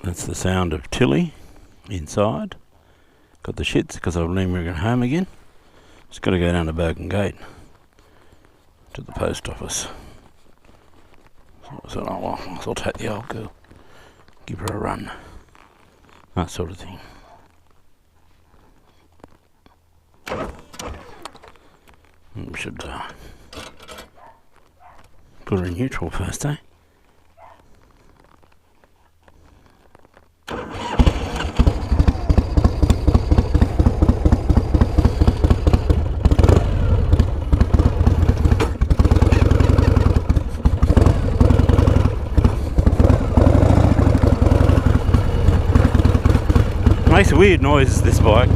That's the sound of Tilly inside. Got the shits because I've been moving home again. Just got to go down to Bogan Gate to the post office. So I said, oh well, I'll take the old girl, give her a run, that sort of thing. We should put her in neutral first, eh? Makes a weird noise, this bike.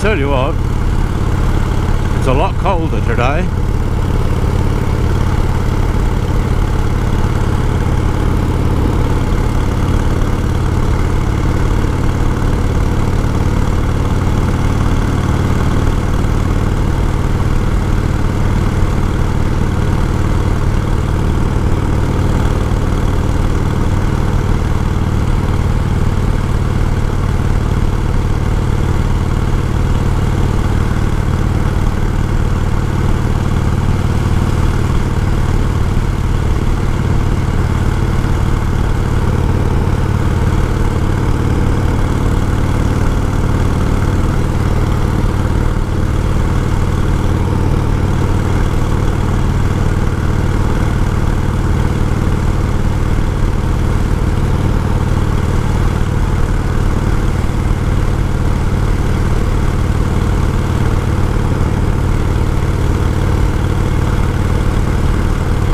Tell you what, it's a lot colder today.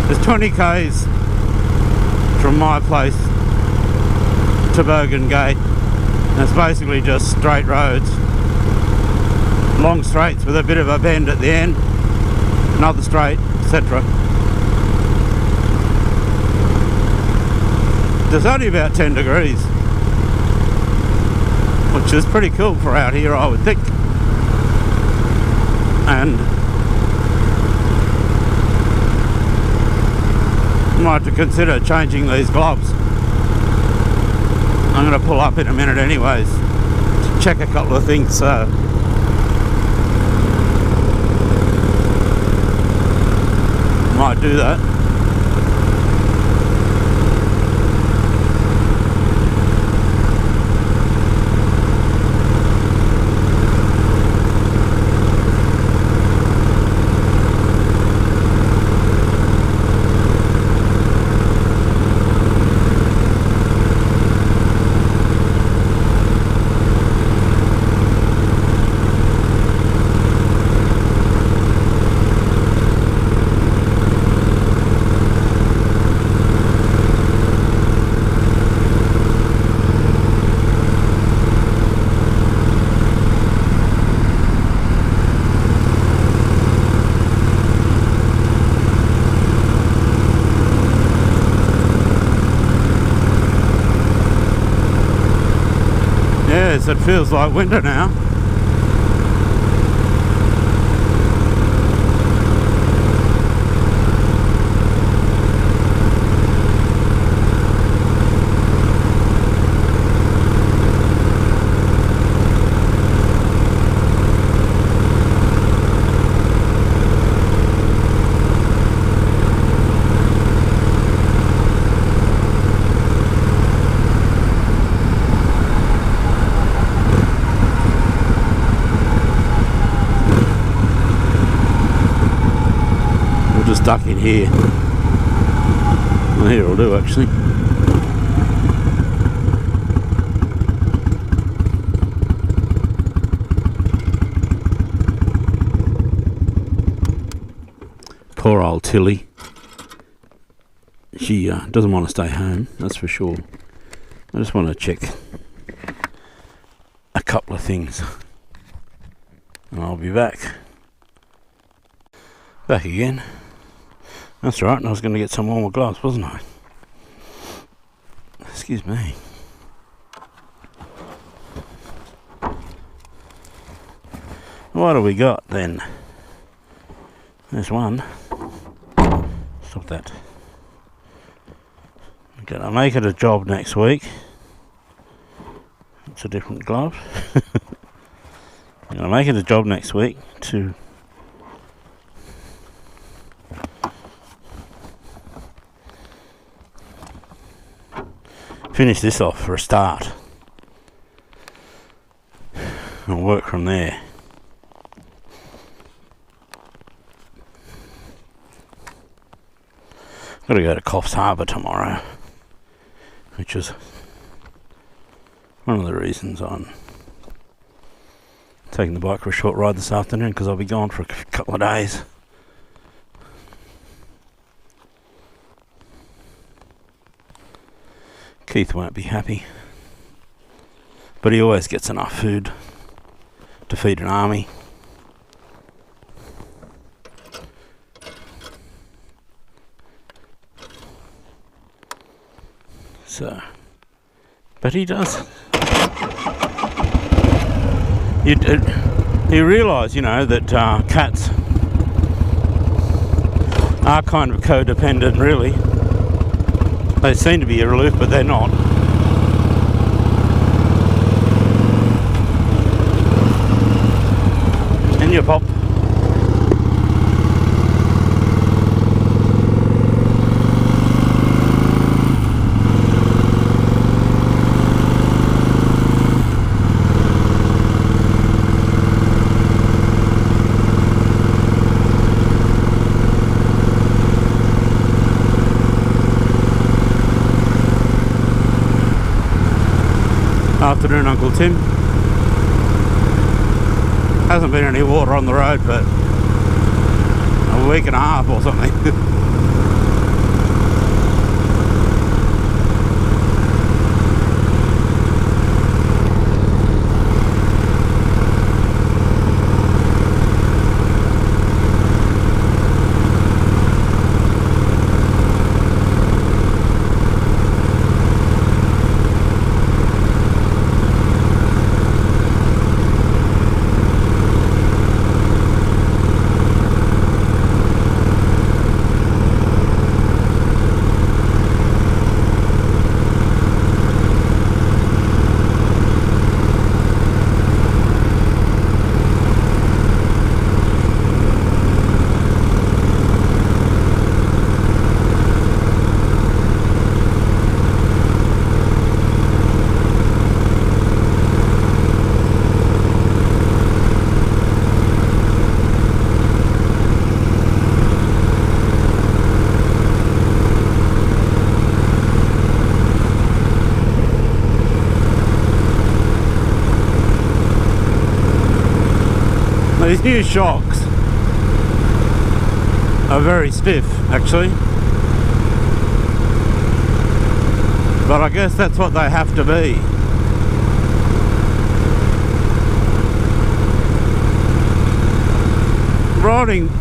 There's 20 k's from my place to Bogan Gate, and it's basically just straight roads, long straights with a bit of a bend at the end, another straight, etc. There's only about 10 degrees, which is pretty cool for out here, I would think. And I might have to consider changing these gloves. I'm going to pull up in a minute anyways to check a couple of things, so might do that. guess it feels like winter now. Stuck in here. Well, here will do actually. Poor old Tilly. She doesn't want to stay home, that's for sure. I just want to check a couple of things and I'll be back. Back again. That's right, and I was going to get some warmer gloves, wasn't I? Excuse me. What do we got then? There's one. Stop that. I'm going to make it a job next week. It's a different glove. I'm going to make it a job next week to finish this off for a start and work from there. Got to go to Coffs Harbour tomorrow, which is one of the reasons I'm taking the bike for a short ride this afternoon, because I'll be gone for a couple of days. Keith won't be happy, but he always gets enough food to feed an army. So, but he does. You realise, you know, that cats are kind of codependent, really. They seem to be aloof, but they're not. And you pop. Afternoon, Uncle Tim. Hasn't been any water on the road for a week and a half or something. These new shocks are very stiff, actually, but I guess that's what they have to be.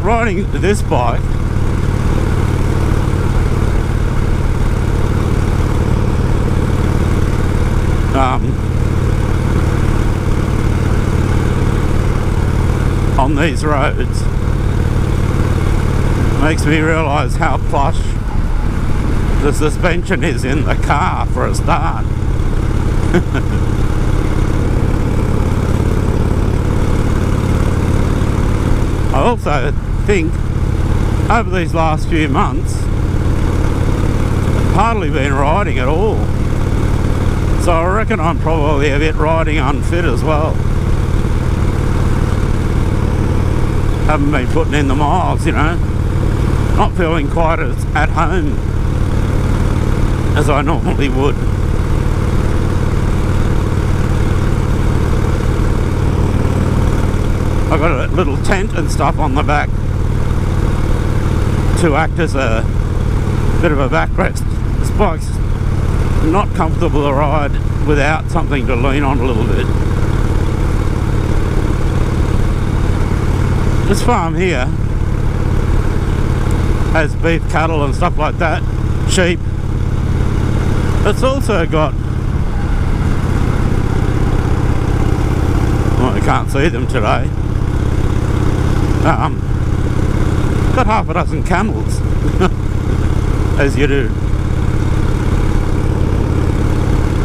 Riding this bike, on these roads. Makes me realise how plush the suspension is in the car for a start. I also think over these last few months I've hardly been riding at all, so I reckon I'm probably a bit riding unfit as well. Haven't been putting in the miles, you know, not feeling quite as at home as I normally would. I've got a little tent and stuff on the back to act as a bit of a backrest. This bike's not comfortable to ride without something to lean on a little bit. This farm here has beef cattle and stuff like that, sheep. It's also got, well, I can't see them today. Got half a dozen camels, as you do.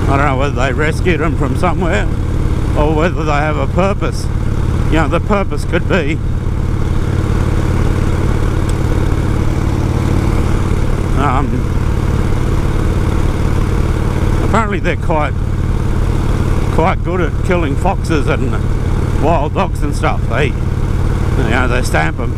I don't know whether they rescued them from somewhere or whether they have a purpose. You know, the purpose could be apparently they're quite good at killing foxes and wild dogs and stuff. They stamp them.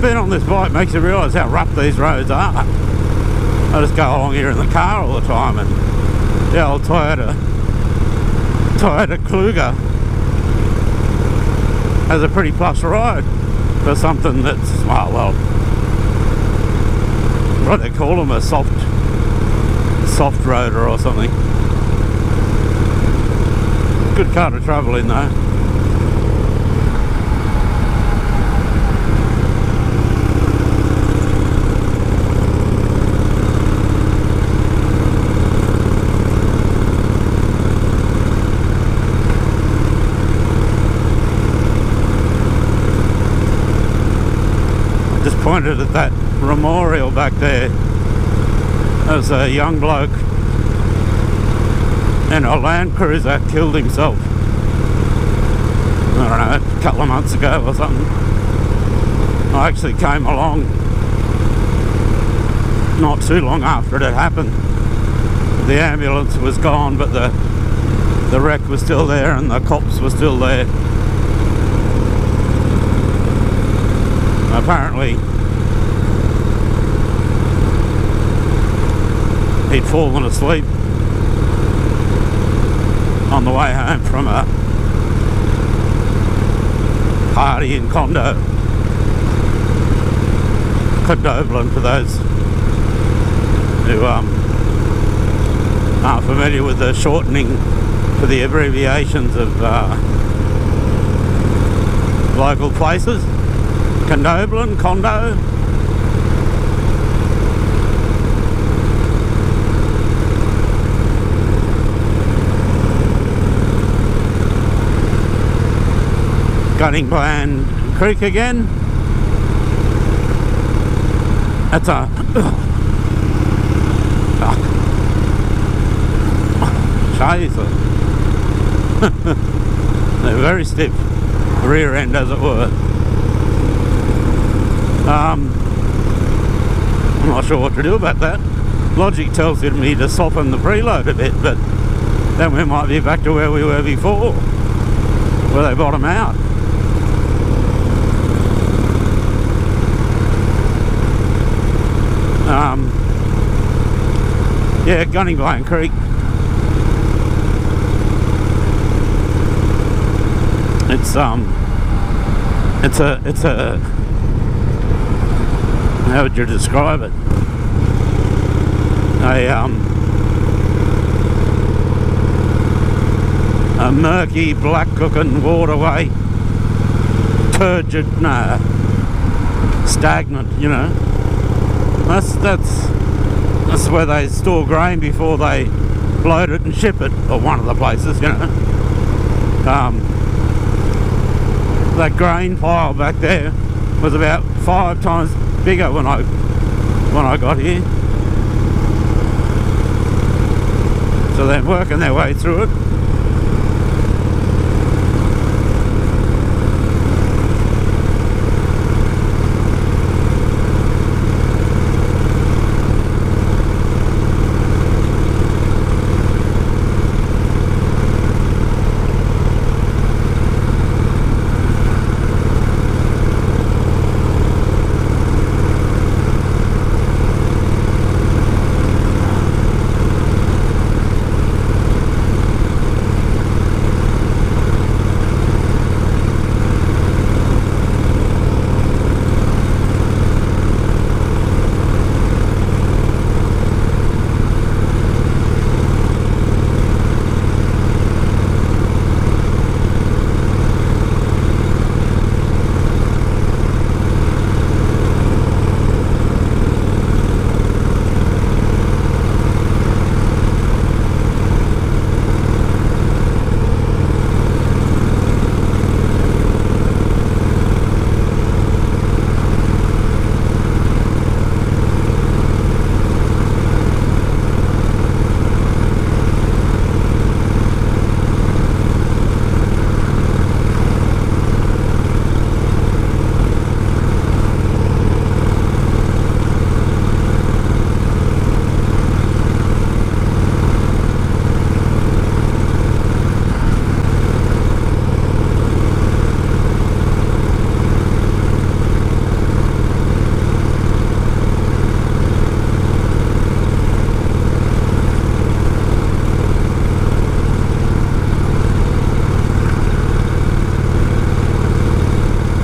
Being on this bike makes you realise how rough these roads are. I just go along here in the car all the time, and the old Toyota Kluger has a pretty plush ride for something that's, well, what do they call them, a soft roader or something. Good car to travel in though. Pointed at that memorial back there. There's a young bloke in a Land Cruiser killed himself, I don't know, a couple of months ago or something. I actually came along not too long after it had happened. The ambulance was gone, but the wreck was still there and the cops were still there. Apparently he'd fallen asleep on the way home from a party in Condobolin, for those who aren't familiar with the shortening for the abbreviations of local places. Condobolin, Condo. Gunning Bland Creek again. That's a chaser. They're very stiff, rear end as it were. I'm not sure what to do about that. Logic tells me to soften the preload a bit, but then we might be back to where we were before, where they bottom out. Yeah, Bogan Creek. It's a how would you describe it? A murky, black looking waterway, turgid, stagnant, you know. That's where they store grain before they load it and ship it, or one of the places, you know. That grain pile back there was about 5 times bigger when I got here. So they're working their way through it.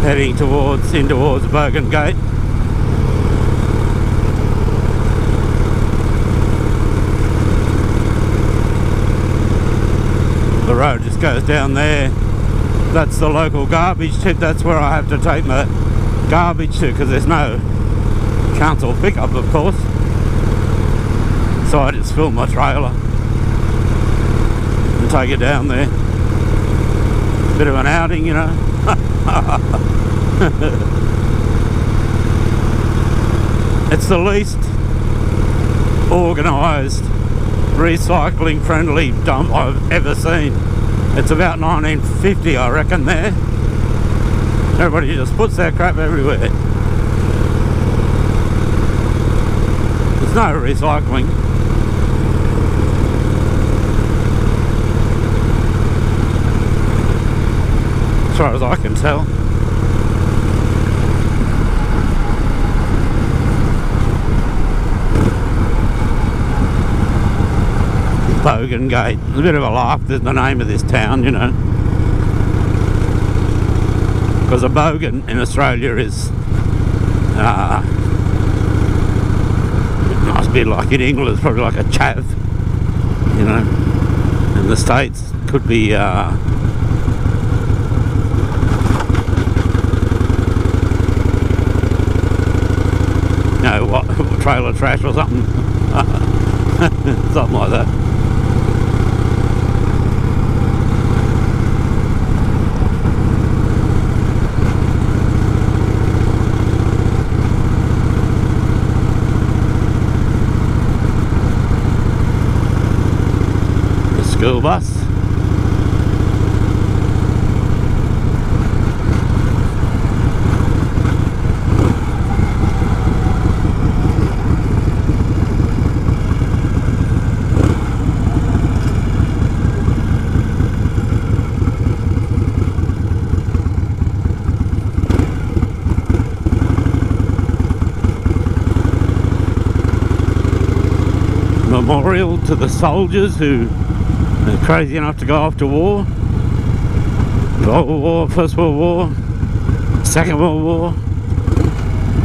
Heading towards Bogan Gate. The road just goes down there. That's the local garbage tip. That's where I have to take my garbage to, because there's no council pickup, of course. So I just fill my trailer and take it down there. Bit of an outing, you know. It's the least organised, recycling friendly dump I've ever seen. It's about 1950, I reckon, there. Everybody just puts their crap everywhere. There's no recycling. As far as I can tell. Bogan Gate. It's a bit of a laugh, there's the name of this town, you know. Because a bogan in Australia is, it must be like in England, it's probably like a chav, you know. In the States, it could be, what, trailer trash or something. Something like that. bus. Memorial to the soldiers who are crazy enough to go off to war. World War, First World War, Second World War,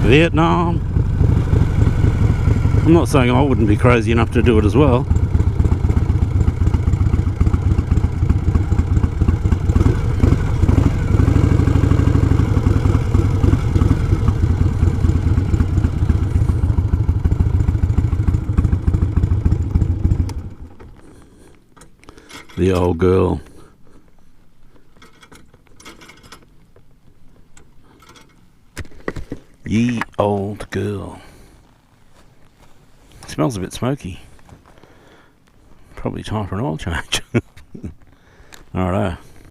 Vietnam. I'm not saying I wouldn't be crazy enough to do it as well. The old girl. Ye old girl. Smells a bit smoky. Probably time for an oil change. Alright.